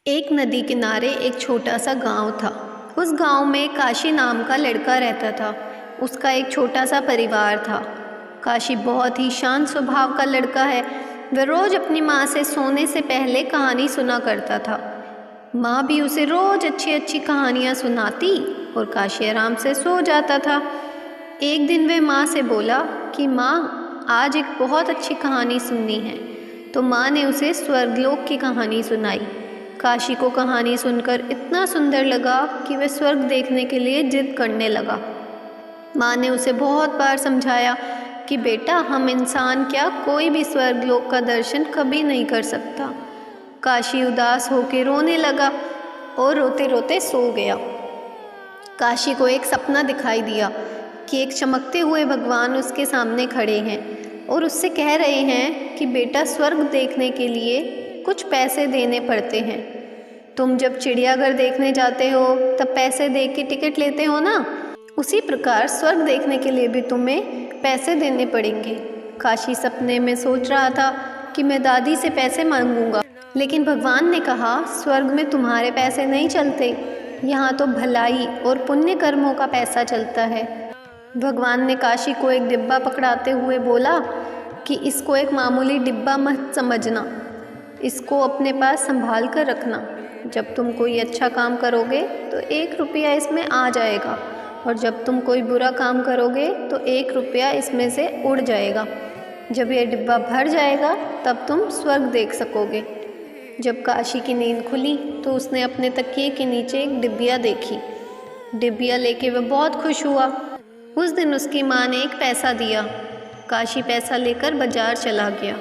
एक नदी किनारे एक छोटा सा गांव था। उस गांव में काशी नाम का लड़का रहता था। उसका एक छोटा सा परिवार था। काशी बहुत ही शांत स्वभाव का लड़का है। वह रोज अपनी माँ से सोने से पहले कहानी सुना करता था। माँ भी उसे रोज अच्छी अच्छी कहानियाँ सुनाती और काशी आराम से सो जाता था। एक दिन वह माँ से बोला कि माँ, आज एक बहुत अच्छी कहानी सुननी है। तो माँ ने उसे स्वर्गलोक की कहानी सुनाई। काशी को कहानी सुनकर इतना सुंदर लगा कि वह स्वर्ग देखने के लिए जिद करने लगा। माँ ने उसे बहुत बार समझाया कि बेटा, हम इंसान क्या, कोई भी स्वर्गलोक का दर्शन कभी नहीं कर सकता। काशी उदास होकर रोने लगा और रोते रोते सो गया। काशी को एक सपना दिखाई दिया कि एक चमकते हुए भगवान उसके सामने खड़े हैं और उससे कह रहे हैं कि बेटा, स्वर्ग देखने के लिए कुछ पैसे देने पड़ते हैं। तुम जब चिड़ियाघर देखने जाते हो तब पैसे दे के टिकट लेते हो ना, उसी प्रकार स्वर्ग देखने के लिए भी तुम्हें पैसे देने पड़ेंगे। काशी सपने में सोच रहा था कि मैं दादी से पैसे मांगूंगा, लेकिन भगवान ने कहा स्वर्ग में तुम्हारे पैसे नहीं चलते, यहाँ तो भलाई और पुण्य कर्मों का पैसा चलता है। भगवान ने काशी को एक डिब्बा पकड़ाते हुए बोला कि इसको एक मामूली डिब्बा मत समझना, इसको अपने पास संभाल कर रखना। जब तुम कोई अच्छा काम करोगे तो 1 रुपया इसमें आ जाएगा, और जब तुम कोई बुरा काम करोगे तो 1 रुपया इसमें से उड़ जाएगा। जब यह डिब्बा भर जाएगा तब तुम स्वर्ग देख सकोगे। जब काशी की नींद खुली तो उसने अपने तकिए के नीचे एक डिब्बिया देखी। डिब्बिया लेके वह बहुत खुश हुआ। उस दिन उसकी माँ ने एक पैसा दिया। काशी पैसा लेकर बाजार चला गया।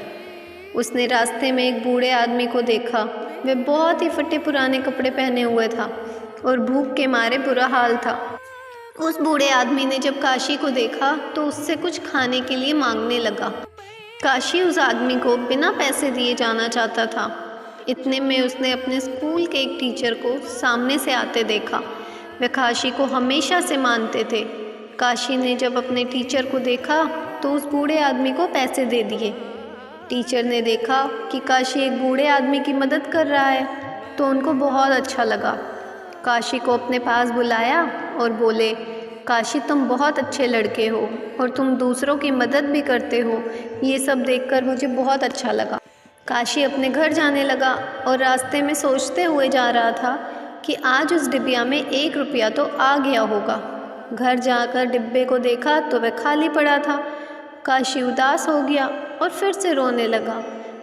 उसने रास्ते में एक बूढ़े आदमी को देखा। वह बहुत ही फटे पुराने कपड़े पहने हुए था और भूख के मारे बुरा हाल था। उस बूढ़े आदमी ने जब काशी को देखा तो उससे कुछ खाने के लिए मांगने लगा। काशी उस आदमी को बिना पैसे दिए जाना चाहता था। इतने में उसने अपने स्कूल के एक टीचर को सामने से आते देखा। वे काशी को हमेशा से मानते थे। काशी ने जब अपने टीचर को देखा तो उस बूढ़े आदमी को पैसे दे दिए। टीचर ने देखा कि काशी एक बूढ़े आदमी की मदद कर रहा है तो उनको बहुत अच्छा लगा। काशी को अपने पास बुलाया और बोले, काशी, तुम बहुत अच्छे लड़के हो और तुम दूसरों की मदद भी करते हो। ये सब देखकर मुझे बहुत अच्छा लगा। काशी अपने घर जाने लगा और रास्ते में सोचते हुए जा रहा था कि आज उस डिब्बिया में 1 रुपया तो आ गया होगा। घर जाकर डिब्बे को देखा तो वह खाली पड़ा था। काशी उदास हो गया और फिर से रोने लगा।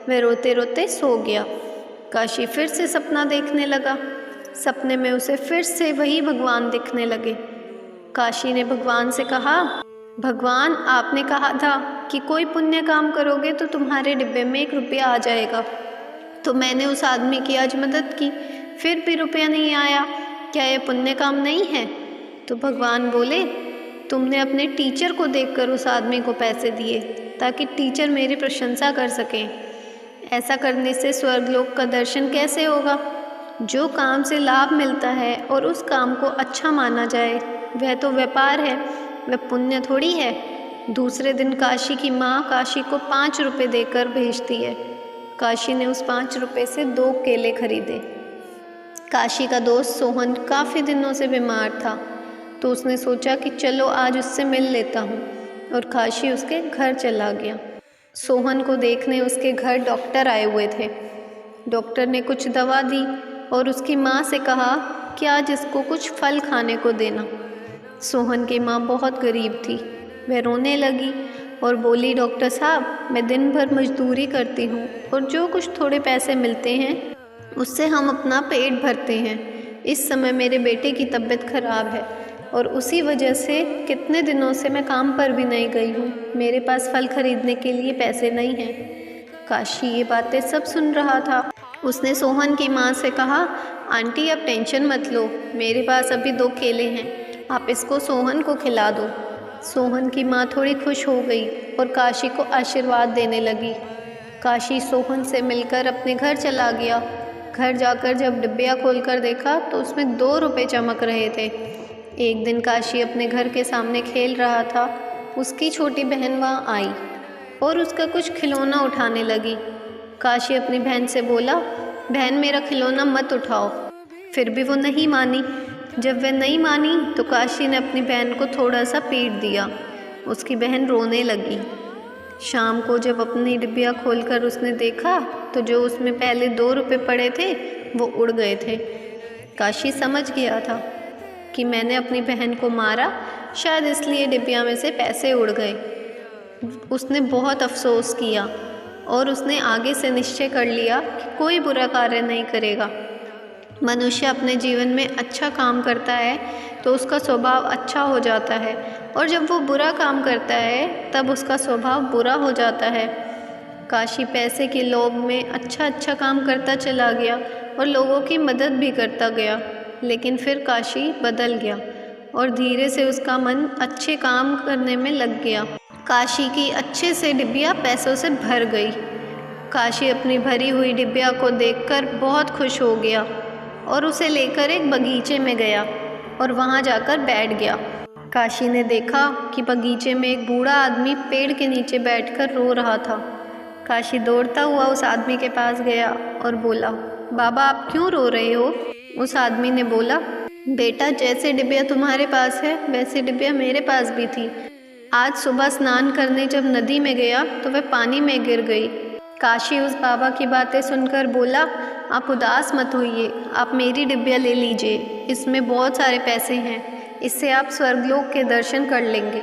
वह रोते रोते सो गया। काशी फिर से सपना देखने लगा। सपने में उसे फिर से वही भगवान दिखने लगे। काशी ने भगवान से कहा, भगवान, आपने कहा था कि कोई पुण्य काम करोगे तो तुम्हारे डिब्बे में 1 रुपया आ जाएगा। तो मैंने उस आदमी की आज मदद की, फिर भी रुपया नहीं आया। क्या यह पुण्य काम नहीं है? तो भगवान बोले, तुमने अपने टीचर को देखकर उस आदमी को पैसे दिए ताकि टीचर मेरी प्रशंसा कर सकें। ऐसा करने से स्वर्गलोक का दर्शन कैसे होगा? जो काम से लाभ मिलता है और उस काम को अच्छा माना जाए, वह तो व्यापार है, वह पुण्य थोड़ी है। दूसरे दिन काशी की माँ काशी को 5 रुपये देकर भेजती है। काशी ने उस 5 रुपये से 2 केले खरीदे। काशी का दोस्त सोहन काफ़ी दिनों से बीमार था तो उसने सोचा कि चलो आज उससे मिल लेता हूँ, और काशी उसके घर चला गया। सोहन को देखने उसके घर डॉक्टर आए हुए थे। डॉक्टर ने कुछ दवा दी और उसकी माँ से कहा कि आज इसको कुछ फल खाने को देना। सोहन की माँ बहुत गरीब थी। वह रोने लगी और बोली, डॉक्टर साहब, मैं दिन भर मजदूरी करती हूँ और जो कुछ थोड़े पैसे मिलते हैं उससे हम अपना पेट भरते हैं। इस समय मेरे बेटे की तबीयत खराब है और उसी वजह से कितने दिनों से मैं काम पर भी नहीं गई हूँ। मेरे पास फल खरीदने के लिए पैसे नहीं हैं। काशी ये बातें सब सुन रहा था। उसने सोहन की माँ से कहा, आंटी, अब टेंशन मत लो, मेरे पास अभी 2 केले हैं, आप इसको सोहन को खिला दो। सोहन की माँ थोड़ी खुश हो गई और काशी को आशीर्वाद देने लगी। काशी सोहन से मिलकर अपने घर चला गया। घर जाकर जब डिब्बिया खोलकर देखा तो उसमें 2 रुपये चमक रहे थे। एक दिन काशी अपने घर के सामने खेल रहा था। उसकी छोटी बहन वहाँ आई और उसका कुछ खिलौना उठाने लगी। काशी अपनी बहन से बोला, बहन मेरा खिलौना मत उठाओ। फिर भी वो नहीं मानी। जब वह नहीं मानी तो काशी ने अपनी बहन को थोड़ा सा पीट दिया। उसकी बहन रोने लगी। शाम को जब अपनी डिब्बिया खोलकर उसने देखा तो जो उसमें पहले 2 रुपये पड़े थे वो उड़ गए थे। काशी समझ गया था कि मैंने अपनी बहन को मारा, शायद इसलिए डिब्बिया में से पैसे उड़ गए। उसने बहुत अफसोस किया और उसने आगे से निश्चय कर लिया कि कोई बुरा कार्य नहीं करेगा। मनुष्य अपने जीवन में अच्छा काम करता है तो उसका स्वभाव अच्छा हो जाता है, और जब वो बुरा काम करता है तब उसका स्वभाव बुरा हो जाता है। काशी पैसे के लोभ में अच्छा काम करता चला गया और लोगों की मदद भी करता गया, लेकिन फिर काशी बदल गया और धीरे से उसका मन अच्छे काम करने में लग गया। काशी की अच्छे से डिब्बिया पैसों से भर गई। काशी अपनी भरी हुई डिब्बिया को देखकर बहुत खुश हो गया और उसे लेकर एक बगीचे में गया और वहाँ जाकर बैठ गया। काशी ने देखा कि बगीचे में एक बूढ़ा आदमी पेड़ के नीचे बैठकर रो रहा था। काशी दौड़ता हुआ उस आदमी के पास गया और बोला, बाबा आप क्यों रो रहे हो? उस आदमी ने बोला, बेटा जैसे डिब्बिया तुम्हारे पास है वैसे डिब्बिया मेरे पास भी थी। आज सुबह स्नान करने जब नदी में गया तो वह पानी में गिर गई। काशी उस बाबा की बातें सुनकर बोला, आप उदास मत होइए, आप मेरी डिब्बिया ले लीजिए, इसमें बहुत सारे पैसे हैं, इससे आप स्वर्गलोक के दर्शन कर लेंगे।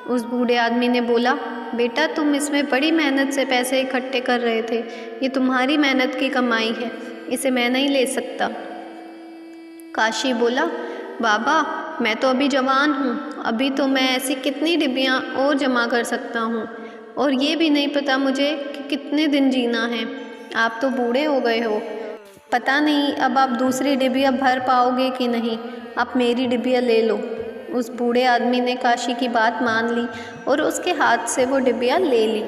उस बूढ़े आदमी ने बोला, बेटा तुम इसमें बड़ी मेहनत से पैसे इकट्ठे कर रहे थे, ये तुम्हारी मेहनत की कमाई है, इसे मैं नहीं ले सकता। काशी बोला, बाबा मैं तो अभी जवान हूँ, अभी तो मैं ऐसी कितनी डिब्बियाँ और जमा कर सकता हूँ, और ये भी नहीं पता मुझे कि कितने दिन जीना है। आप तो बूढ़े हो गए हो, पता नहीं अब आप दूसरी डिब्बिया भर पाओगे कि नहीं, आप मेरी डिब्बिया ले लो। उस बूढ़े आदमी ने काशी की बात मान ली और उसके हाथ से वो डिब्बिया ले ली।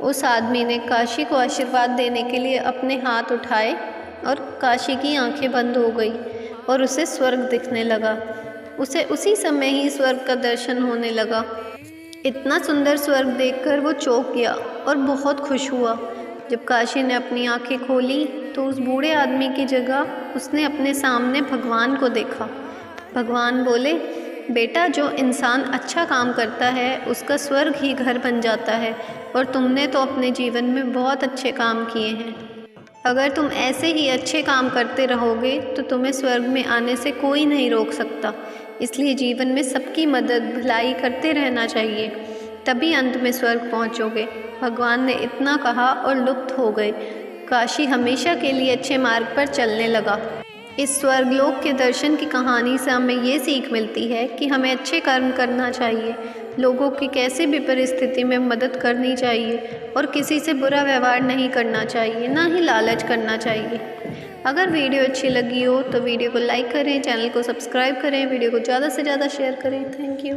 उस आदमी ने काशी को आशीर्वाद देने के लिए अपने हाथ उठाए और काशी की आंखें बंद हो गई और उसे स्वर्ग दिखने लगा। उसे उसी समय ही स्वर्ग का दर्शन होने लगा। इतना सुंदर स्वर्ग देखकर वो चौंक गया और बहुत खुश हुआ। जब काशी ने अपनी आंखें खोली तो उस बूढ़े आदमी की जगह उसने अपने सामने भगवान को देखा। भगवान बोले, बेटा जो इंसान अच्छा काम करता है उसका स्वर्ग ही घर बन जाता है, और तुमने तो अपने जीवन में बहुत अच्छे काम किए हैं। अगर तुम ऐसे ही अच्छे काम करते रहोगे तो तुम्हें स्वर्ग में आने से कोई नहीं रोक सकता। इसलिए जीवन में सबकी मदद भलाई करते रहना चाहिए, तभी अंत में स्वर्ग पहुंचोगे। भगवान ने इतना कहा और लुप्त हो गए। काशी हमेशा के लिए अच्छे मार्ग पर चलने लगा। इस स्वर्गलोक के दर्शन की कहानी से हमें ये सीख मिलती है कि हमें अच्छे कर्म करना चाहिए, लोगों की कैसे भी परिस्थिति में मदद करनी चाहिए और किसी से बुरा व्यवहार नहीं करना चाहिए, ना ही लालच करना चाहिए। अगर वीडियो अच्छी लगी हो तो वीडियो को लाइक करें, चैनल को सब्सक्राइब करें, वीडियो को ज़्यादा से ज़्यादा शेयर करें। Thank you.